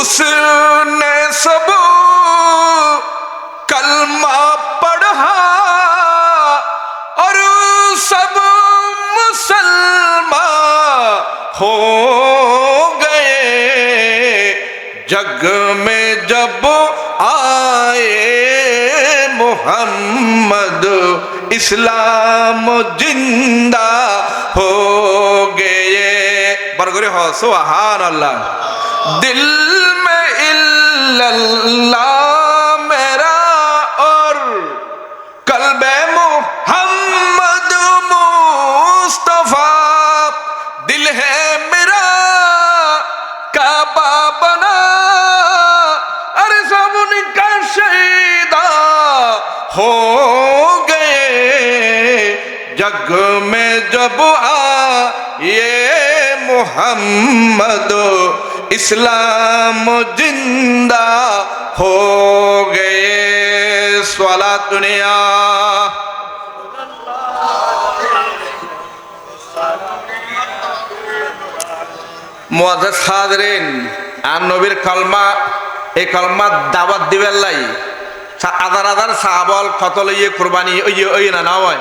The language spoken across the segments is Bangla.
उसने सब कलमा पढ़ा और सब मुसलमान हो गए। जग में जब आए मोहम्मद इस्लाम जिंदा हो गए। बरगुरे हो सुभान अल्लाह। दिल में इल्लल्लाह मेरा और कल्बे मोहम्मद मुस्तफा। दिल है मेरा काबा बना अरे सब उनका शहीदा हो गए। जग में जब आए मोहम्मद इस्लाम जिंदा हो गए। सलात दुनिया मुआज्जज हाज़रीन আর নবীর কলমা এই কলমা দাওয়াত দিবেন লাই হাজার হাজার সাহাবল কত লইয়ে কুরবানি ওই না না হয়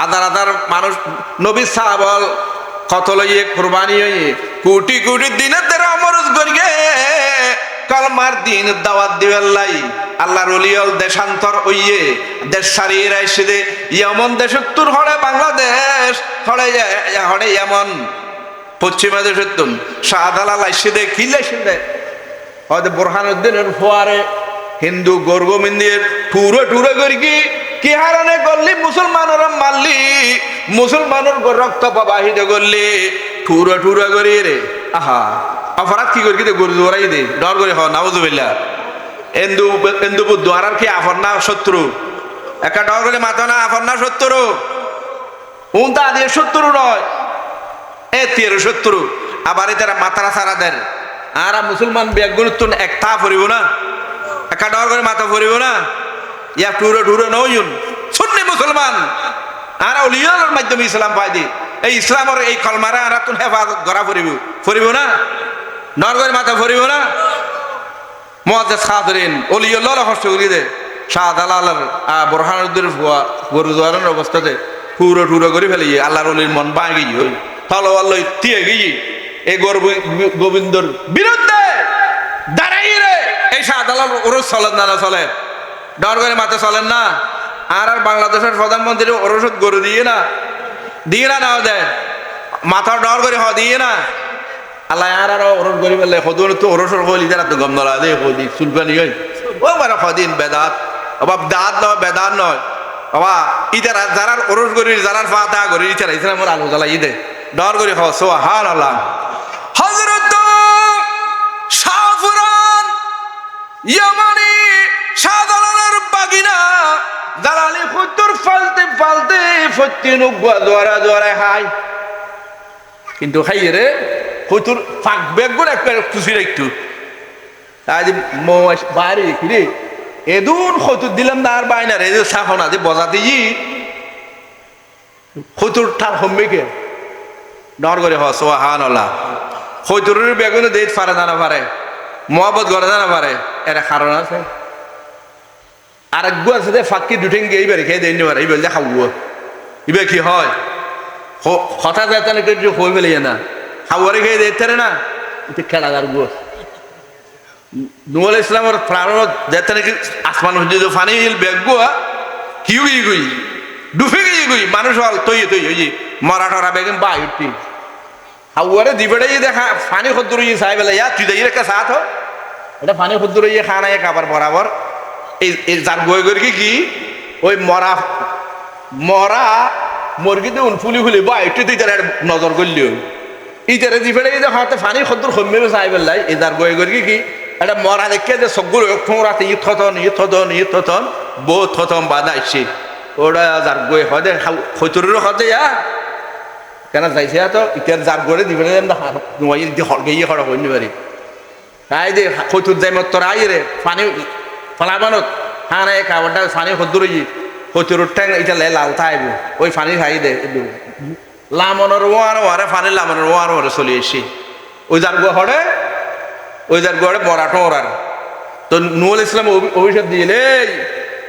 হাজার হাজার মানুষ নবীর সাহাবল কত লইয়ে কুরবানি ওই কোটি কোটি দিনের তেরা আমরজ করিয়ে কলমার দিন দাওয়াত দিবেন লাই আল্লাহর ওলিয়ল দেশান্তর ওইয়ে দেশ সারিয়ে রাইছে দে এমন দেশ উত্তর হড়ে বাংলাদেশ হড়ে হড়ে এমন পশ্চিমা দেশের তুন শাহজালাল আইসে দে কি লাইছে দে হয়তো বোরহানুদ্দিনের ফোয়ারে হিন্দু গর্গমিন্দির টুরো টুরো করি কি হারানে করলি মুসলমানরা মারলি মুসলমানের রক্ত প্রবাহিত করলি টুরো টুরো করি রে আহা অপরাধ কি করি দে গরু দৌড়াই দে ডর করে হ নাউজুবিল্লাহ। এন্দু এন্দু দ্বারার কি আফর না শত্রু একটা ডর করে মাথা না আফর না শত্রু উনতা দিয়ে শত্রু নয় এ 1370 আবার এটারা মাথারা সারা দেন আর মুসলমান ব্যাগুন একটা পড়িব না একটা ডর করে মাথা পড়িব না ইয়া টুরো টুরো নয়ুন সুন্নি মুসলমান আর ওলিয়ার মাধ্যমে ইসলাম পাই দি এই ইসলামের এই কলমারা আর তুন হেফাজত করা পড়িব না ডর করে মাথা পড়িব না। মুআজ্জজ হাজরিন ওলিয়াল্লাহ কষ্ট করি দে শাহজালাল বোরহানুদ্দিন গরুদ্বারের অবস্থাতে টুরো টুরো করে ফেলি আল্লাহর ওলির মন ভাঙি হই তলোয়ার লই তিয়ে গিয়ে এই গোবিন্দর বিরুদ্ধে দাঁড়াই রে এই শাহজালাল ওরস চলেন না চলে ডর করে মাথা চলেন না আর বাংলাদেশের প্রধানমন্ত্রী ওরসদ গরু দিয়ে না না দেয় মাথা ডর করে হ দিয়ে না আল্লাহ আর ওরস গরি বললে সদুন তো ওরসর কইলি যারা তো গম নলা দে কইলি সুলপানি হই ও মানে সদিন বেদাত অবাব দাঁত নয় বেদাত নয় বাবা ইতারা যারা ওরস গরির যারা ফাতা গরি ইতারা ইসলামের আলো জ্বালাই দে ডর করে খাওয়া সুবহানাল্লাহ। হযরত শাহফুরান ইয়ামানি শাহজালালের বাগিনা জালালি খুতুর ফালতে ফালতে ফতিনু গোয়ারা গোয়ারা হাই কিন্তু খাইয়ে রে খুতুর ফাক বেগুন একটা খুশি একটু আজ মোশ বাড়ি কিরে এদুন খুতুর দিলাম না আর বাইনা রে সাহনা যে বজাতে ই খুতুর ঠার হম্বে কে ডর করে হ সুবহানাল্লাহ। খৈতুরের বেগুনে দেইত পারে না পারে মহব্বত করে না পারে এটা কারণ আছে আর এক গু আছে যে ফাঁকি দুঠেন গিয়ে এইবারে খেয়ে দেয় পারে এইবার খাবো এবার কি হয় হঠাৎ যেতে কিছু হয়ে ফেলে না খাওয়ারে খেয়ে দেখতে না এটা খেলাদার গু নুরুল ইসলামের প্রাণ যেতে নাকি আসমান হচ্ছে ফানি বেগ গুয়া কি গুই ডুবে গিয়ে গুই মানুষ হল তৈ তৈ ওই মরাঠরা বেগম বাই উঠি হাওয়ারে দিবেড়ে দেখা ফানি খদ্দুর সাহেব ইয়া তুই দেই রেখে সাথ এটা ফানি খদ্দুর খানা এক আবার বরাবর এই যার বই করে কি ওই মরা মরা মুরগিতে ফুলি ফুলি বাই উঠি তুই তার নজর করলিও ইতারে দিবেড়ে দেখা ফানি খদ্দুর হম্মে সাহেব এই যার বই করে কি এটা মরা দেখে যে সবগুলো রাতে থতন বউ থতন বাদাইছে ওরা যার গই হয় খৈতুরের হতে কেন যাইছে তো ইটার যার গড়ে দিবে গিয়ে খড়া হইনি পারি তাই দে খৈতুর যাই মত তোর আই রে পানি ফলাবানত হ্যাঁ না খাবারটা পানি খদ্দুর খৈতুরের ঠ্যাং এটা লাল থাইব ওই পানি খাই দে লামনের ওয়ারে পানি লামনের ওয়ারে চলে এসে ওই যার গো হড়ে ওই যার গড়ে মরাঠো ওরার তো নুরুল ইসলাম অভিশাপ দিলে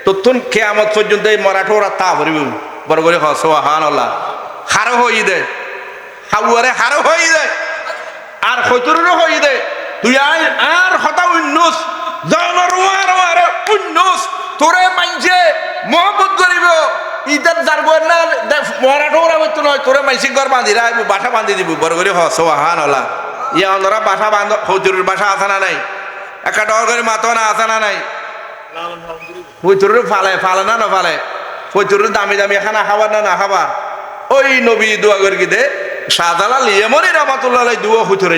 তথ্যন কেয়ামত পর্যন্ত এই মরাঠো ওরা তা ভরিব বড় করে সুবহানাল্লাহ হারো হই দে হাউয়ারে হারো হই দে আর হইতুরও হই দে তুই আর হতা উন্নস জনরওয়ার ওয়ারে উন্নস তোরে মানছে মোহাম্মদ করিব ইদার জারগর না মরাঠো ওরা হইতো নয় তোরে মাইসি ঘর বাঁধি রাখবো বাসা বাঁধি দিব বড় করে সুবহানাল্লাহ ইয়া ওনারা বাসা বাঁধ হইতুরের বাসা আছে না নাই একটা ডর করে মাতনা আছে না নাই হইতুরের ফালে না ফালে হইতুরের দামি দামি খানা খাবার না খাবার ওই নবী দোয়া করে কি দে শাহজালাল ইয়েমনি রহমাতুল্লাহ দুয়া হইতুর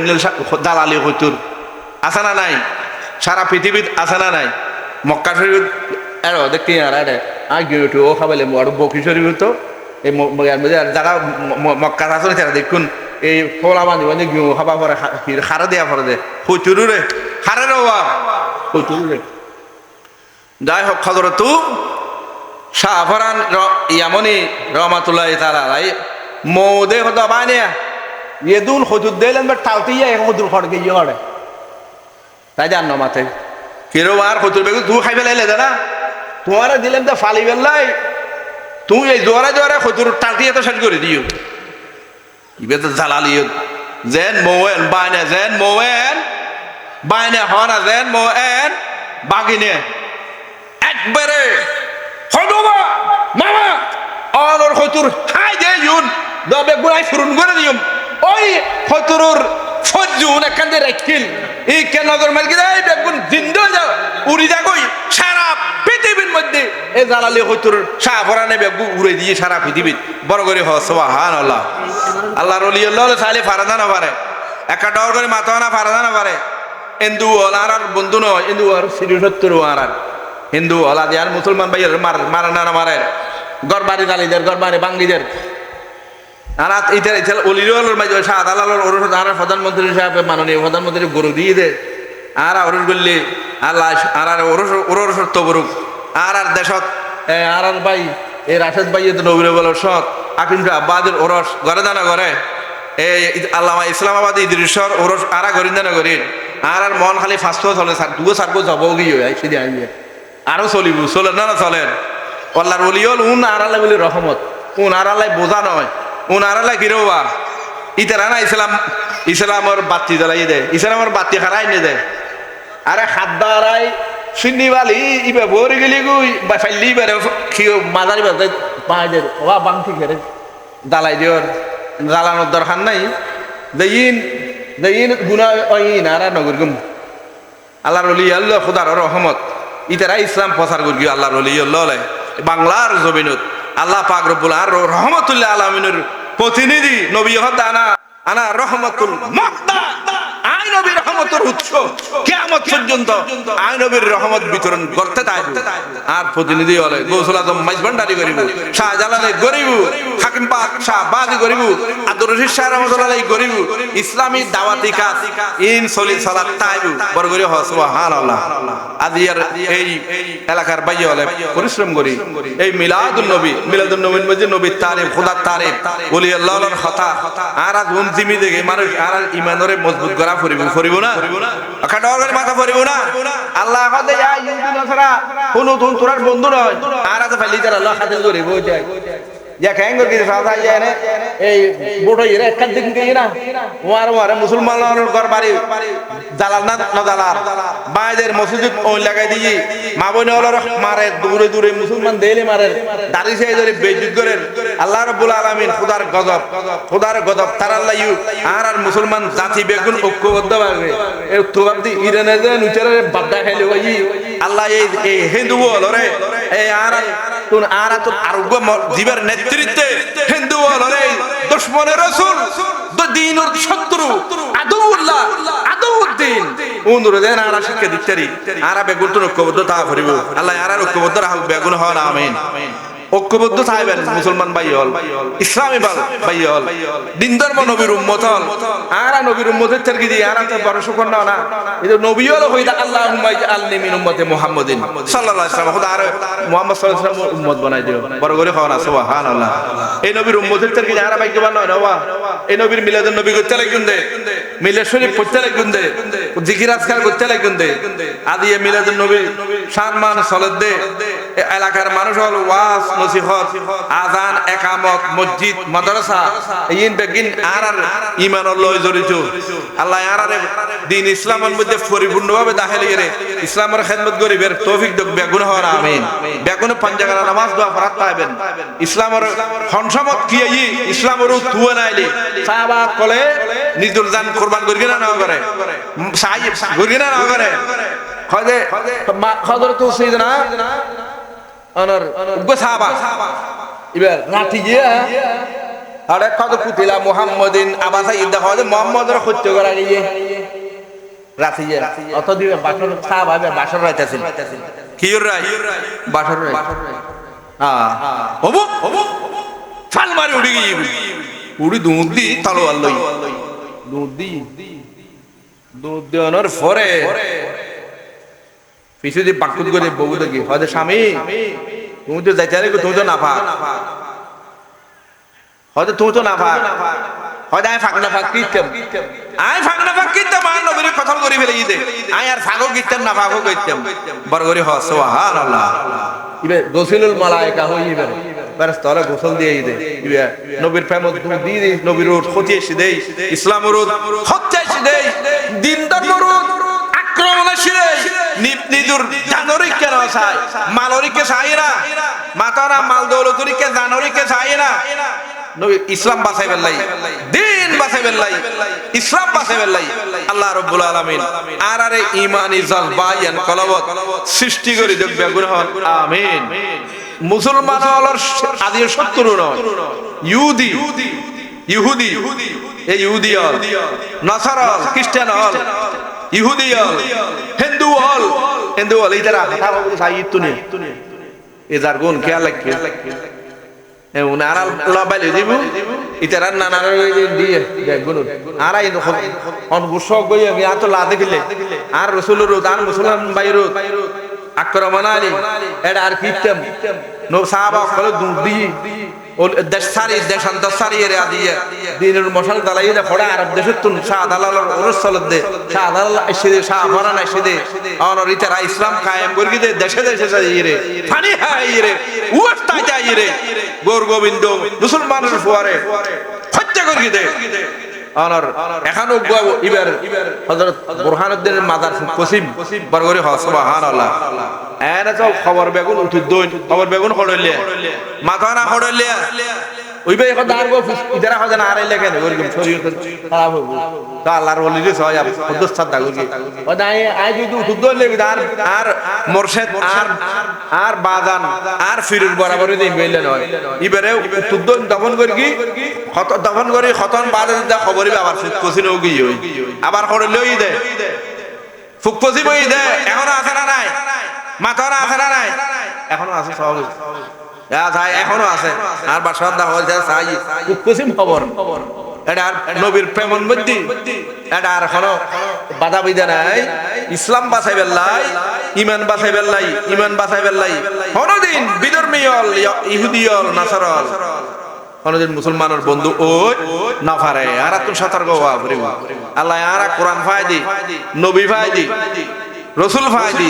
দালালি হইতুর আছে না নাই সারা পৃথিবীত আছে না নাই মক্কা শরীফ এর দেখতে আর গিয়ে ও খাবাইলে আর বকি শরীফ তো এই যারা মক্কা আছে তারা দেখুন এই ফলা বান্ধি বান্ধি গিয়ে খাবা পরে খারা দেওয়া পরে দে হইতুরে হারে রওয়া হইতুরে যাই হোক খবর তু শাহফরান ইয়ামনি রহমাতুল্লাহ তাআলা মৌদে হতো বানে ইয়েদুল হজুদ দিলেন বা টাউতিয়া এক হজুর খড়কে ইয়ে হড়ে তাই জান না মাথে কেরো আর হজুর বেগু তুই খাই ফেলাইলে না তোমার দিলেন তো ফালি বেলাই তুই এই জোয়ারে জোয়ারে হজুর টাউতিয়া তো শেষ করে দিও ইবে তো জালালিও যেন মোয়েন বাইনে যেন মোয়েন বাইনে হনা যেন মোয়েন বাগিনে একবারে হদবা মামা অলর হজুর হাই দে ইউন দবে গুলাই ফুরুন করে দিম ওই হজুরর ফজুন এখান দিয়ে রাখিল এই কেন নজর মালকি দেয় বেগুন জিন্দা যাও উড়ি যা কই সারা পৃথিবীর মধ্যে এ জালালি হজুর শাহফরানে বেগু উড়ে দিয়ে সারা পৃথিবীর বড় করে সুবহানাল্লাহ আল্লাহর ওলি আল্লাহ সালে ফারাদা না পারে একটা ডর করে মাথা না ফারাদা না পারে হিন্দু ওলার বন্ধু নয় হিন্দু আর শ্রী সত্তর ওয়ার হিন্দু ওলা দিয়ার মুসলমান ভাইয়ের মারে না মারে গরবারি দালিদের গরবারি বাঙ্গিদের আর ইতার ইতার অলিরোর মাঝে শাহদালাল ওর আর প্রধানমন্ত্রী সাহেব মাননীয় প্রধানমন্ত্রী গরু দিয়ে দে আর ওর বললি আল্লাহ আর ওর সত্য বরুক আর দেশত আর ভাই এই রাশেদ ভাই নবীর বল সৎ আকিমটা আব্বাদের ওরস ঘরে দানা ঘরে এই আল্লামা ইসলামাবাদ ইদ্রিসর ওরস আর গরিন দানা গরিন আর মন খালি ফাস্ট চলে দুগো সারগো যাবো গিয়ে সেদিন আইবে আরো চলিব চলে না চলেন আল্লাহর ওলিয়ল উন আর আল্লাহ বলি রহমত উন আর আল্লাহ বোঝা নয় উন আর আল্লাহ গিরোবা ইতারা না ইসলামর বাতি জ্বালাই দেয় ইসলামর বাতি খারাই নিয়ে দেয় আরে হাত দাঁড়াই শুনি বালি ইবে ভরে গেলি গুই বা ফাইলি বেড়ে মাঝারি বাজায় পাঁচদের ওয়া বাং ঠিক বেড়ে জ্বালাই দিওর জ্বালানোর দরকার নাই দেইন গুনা ওইন আর নগর গুম আল্লাহর ওলি আল্লাহ খুদার রহমত ইতারা ইসলাম প্রচার করি আল্লাহর ওলি আল্লাহ বাংলার জমিনত আল্লাহ পাক রব্বুল আর রহমতুল্লাহ আলামিনের প্রতিনিধি নবী হদানা আনা রহমতুল মুক্তা আই নবীর রহমতের উৎস কিয়ামত পর্যন্ত আই নবীর রহমত বিতরণ করতে থাকবে আর প্রতিনিধি হলে গৌসুল আজম মাইজভান্ডারি করিব শাহজালালে গরিব হাকিম পাক শাহবাদি করিব আব্দুর রশিদ শাহ রহমাতুল্লাহ করিব ইসলামী দাওয়াতি কাজ ইন সলি সালাত তাইবু বড় করে সুবহানাল্লাহ আজিয়ার এই এলাকার বাইয়ে হলে পরিশ্রম করি এই মিলাদুন নবীর মধ্যে নবীর তারিফ খোদার তারিফ ওলি আল্লাহর কথা আর আজ জিমি দেখে মানুষ আর ইমানরে মজবুত করা ফরিব না খাটাওয়ার মাথা ফরিব না আল্লাহ কদে ইয়া ইউদি নসরা কোন তোরার বন্ধু নয় আর আজ ফালি তার আল্লাহ খাতির করে বই যায় যা কেন কি সাথা যায় না এই বড় এরা এক দিন কে না ওয়ার মুসলমানের ঘর বাড়ি জালাল না জালাল বাইদের মসজিদ ওই লাগাই দিয়ে মা বোন হলার মারে দূরে দূরে মুসলমান দেলে মারে দাড়ি সেই ধরে বেইজ্জত করে আল্লাহ রাব্বুল আলামিন খোদার গজব তার আল্লাহ ইউ আর মুসলমান জাতি বেগুন ঐক্যবদ্ধ ভাবে এই তোবাদি ইরানের যে নুচারে বাদা খাইলে ওই আল্লাহ এই হিন্দু হলরে এই আর তো আরোগ্য জীবের নেতৃত্বে হিন্দু হলরে দুশমনের রাসূল দ্বীনের শত্রু আদুউল্লাহ আদুউদ্দিন উনরে দেন আর শিক্ষা দিচ্ছারি আর বেগুন তো ঐক্যবদ্ধ তা করিব আল্লাহ আর ঐক্যবদ্ধ রাখব বেগুন হল আমিন ঐক্যবদ্ধ চাইবেন মুসলমান ভাই হল ইসলামী ভাই হল দিন ধর্ম নবীর উম্মত হল আর নবীর উম্মতের থেকে দিয়ে আর তো বড় শুকর না এটা নবী হল হইদা আল্লাহুম্মা ইজআলনি মিন উম্মতি মুহাম্মাদিন সাল্লাল্লাহু আলাইহি ওয়াসাল্লাম আর মুহাম্মদ সাল্লাল্লাহু আলাইহি ওয়াসাল্লাম উম্মত বানাই দিও বড় করে খাওয়া সুবহানাল্লাহ এই নবীর উম্মতের থেকে আর ভাগ্যবান নয় না এই নবীর মিলাদুন নবী করতে লাগুন দে মিলাদ শরীফ পড়তে লাগুন দে জিকির আজকার করতে লাগুন দে আদি মিলাদুন নবী সম্মান সলাত দে এলাকার মানুষ হল ওয়াজ নসিহত আযান ইকামত মসজিদ মাদ্রাসা এইন বেগিন আর ঈমান লয় জড়িত আল্লাহ আর দ্বীন ইসলামের মধ্যে পরিপূর্ণভাবে দাখিল করে ইসলামের খেদমত করিবের তৌফিক দেখ বেগুন হওয়ার আমিন বেগুন পাঁচজাগার নামাজ দোয়া ফরাত পাইবেন ইসলামের হনসমত কি এই ইসলামের তুয়া নাইলি সাহাবা কলে নিজুল জান কুরবান করিগে না করে সাহিব করিগে না করে খদে হযরত সাইয়েদনা অনর সাহাবা এবার রাতি গিয়া আরে কত কুতিলা মুহাম্মাদিন আবাসা ইদা হয় মুহাম্মদের হত্যা করা গিয়ে রাতি গিয়া অত দিবে বাসর সাহাবা বাসর রাইতাছিল কি রাই বাসর রাই হবো ফাল মারি উড়ি গিয়ে উড়ি দুধ দি তলোয়ার লই দুধ দেওয়ানোর পরে পিছু দিয়ে বাকুত করে বউ দেখি হয়তো স্বামী তুমি তো যাইতে তুমি তো না পাক হয়তো তুমি তো না পাক হয়তো আমি ফাঁক না ফাঁক কিতাম আমি ফাঁক না ফাঁক কিতাম আর নবীর কথা করি ফেলে দে আমি আর ফাঁকও কিতাম না ফাঁকও কিতাম বড় করে হ সুবহানাল্লাহ ইবে গোসলুল মালায়েকা হইবে বারস তারা গোসল দিয়ে দে ইবে নবীর প্রেম দিয়ে দে নবীর ক্ষতি এসে দেই ইসলামের হত্যা এসে দেই দিন ধর্মের আক্রমণ এসে দেই নিদুর জানরিক কেন চাই মালরিকে চাই না মাতারা মাল দৌলতরিকে জানরিকে চাই না নবী ইসলাম বাঁচাই বেলাই দিন বাঁচাই বেলাই ইসলাম বাঁচাই বেলাই আল্লাহ রাব্বুল আলামিন আর আরে ঈমানি জলবায়ান কলবত সৃষ্টি করে দেখবে গুণ হন আমিন মুসলমান হলর আদি শত্রু নয় ইহুদি এই ইহুদি হল নাসারা খ্রিস্টান হল ইহুদি হল হিন্দু হল ইতারা হাতা বাবু সাইয়িদ তুনে এজার গুণ খেয়াল রাখবে উনারা লবাইলে দিব ইতারা নানার দিয়ে গুণ আর এই অনবুশক গই আমি আত লাতে গিলে আর রাসূলুর আর মুসলমান বাইরু আক্রমণ আলী এটা আর কিতাম নো সাহাবা কল দুদি ও দেশারি দেশান্তসারি এর আদিয়ে দিনের মশাল দালাইলে ফড়া আরব দেশের তুন শাহ দালালর ওরসল দে শাহ দালাল এসে শাহ ফরান এসে দে অনরিতারা ইসলাম কায়েম করি দে দেশে দেশে যাই রে ফানি হাই রে উস্তা যাই রে গোর গোবিন্দ মুসলমানের ফুয়ারে হত্যা করি দে অনর এখনো ইবার হযরত বুরহানুদ্দিনের মাজার কসিম বরগরি হ সুবহানাল্লাহ এনে তো খবর বেগুন উঠি দই খবর বেগুন হড়লে মাথা না হড়লে ওই বে এখন দাঁড় গো ইদারা হয় না আর এলে কেন ওরকম শরীর খারাপ হবে তো আল্লাহর ওলি রে হয় খুদস সাদা গো ও দাই আই যদি উঠি দই লেগে আর মুর্শিদ আর বাজান আর ফিরুর বরাবরই দেই বেলে নয় ইবারে উঠি দই দফন করি কি খত দফন করি খতন বাজার দা খবরই আবার কোসিন ও গই আবার হড়লেই দে ফুক পসিবই দে এখন আছে না নাই মাথারা আছে না নাই এখনো আছে সব এখনো আছে আর বাসার দা হয়ে যায় চাই কুসিম খবর এটা নবীর প্রেমন মধ্যে এটা আর এখনো বাধা বিধা নাই ইসলাম বাঁচাই বেল্লাই ইমান বাঁচাই বেল্লাই কোনদিন বিধর্মী হল ইহুদি হল নাসারল কোনদিন মুসলমানের বন্ধু ওই না পারে আর তুমি সতর্ক হওয়া আল্লাহ আর কোরআন ফায়দি নবী ফায়দি রসুল ফায়দি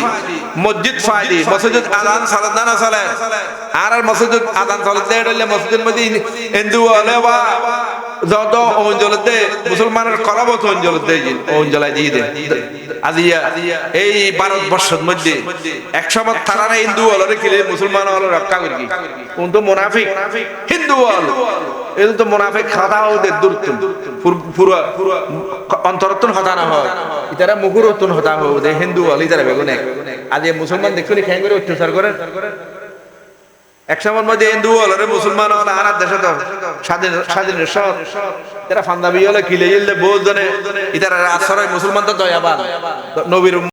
মসজিদ ফায়দি মসজিদ আযান সালাত না চলে আর মসজিদ আযান সালাত দেড়লে মসজিদের মধ্যে হিন্দু হলে বা যত অঞ্চলতে মুসলমানের কলাবত অঞ্চলতে অঞ্চলায় দিয়ে দে আজিয়া এই ভারতবর্ষের মধ্যে একসময় তারা হিন্দু হলরে কিলে মুসলমান হল রক্ষা করি কোন তো মুনাফিক হিন্দু হল এই তো মুনাফিক খাতা ওদের দূর পুরো অন্তরতন হতা না হয় ইতারা মুগুরতন হতা হবে হিন্দু হল ইতারা বেগুন এক আজ মুসলমান দেখুন খেয়ে করে অত্যাচার করে একসময়ের মধ্যে হিন্দু হলরে মুসলমান হল আর দেশে তো স্বাধীন এরা ফান্দাবি হলে কিলে বউ জনে ইতারা আশ্রয় মুসলমান তো দয়াবান নবীর